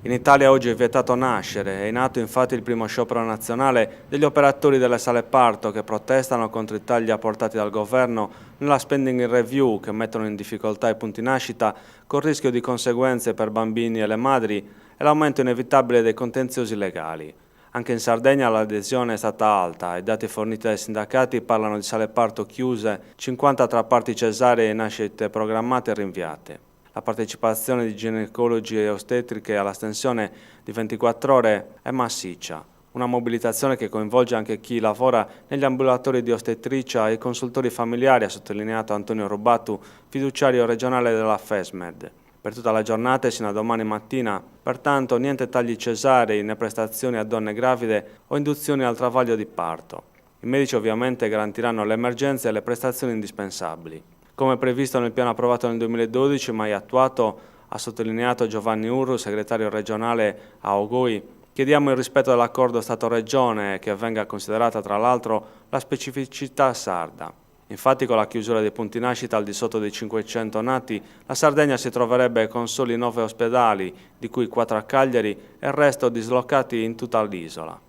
In Italia oggi è vietato nascere, è in atto infatti il primo sciopero nazionale degli operatori delle sale parto che protestano contro i tagli apportati dal governo nella spending review che mettono in difficoltà i punti nascita con rischio di conseguenze per bambini e le madri e l'aumento inevitabile dei contenziosi legali. Anche in Sardegna l'adesione è stata alta, i dati forniti dai sindacati parlano di sale parto chiuse, 50 tra parti cesarei e nascite programmate e rinviate. La partecipazione di ginecologi e ostetriche all'astensione di 24 ore è massiccia, una mobilitazione che coinvolge anche chi lavora negli ambulatori di ostetricia e i consultori familiari, ha sottolineato Antonio Rubatu, fiduciario regionale della FESMED. Per tutta la giornata e sino a domani mattina, pertanto niente tagli cesarei né prestazioni a donne gravide o induzioni al travaglio di parto. I medici ovviamente garantiranno le emergenze e le prestazioni indispensabili. Come previsto nel piano approvato nel 2012, mai attuato, ha sottolineato Giovanni Urru, segretario regionale a Ogoi, chiediamo il rispetto dell'accordo Stato-Regione e che venga considerata tra l'altro la specificità sarda. Infatti con la chiusura dei punti nascita al di sotto dei 500 nati, la Sardegna si troverebbe con soli 9 ospedali, di cui 4 a Cagliari e il resto dislocati in tutta l'isola.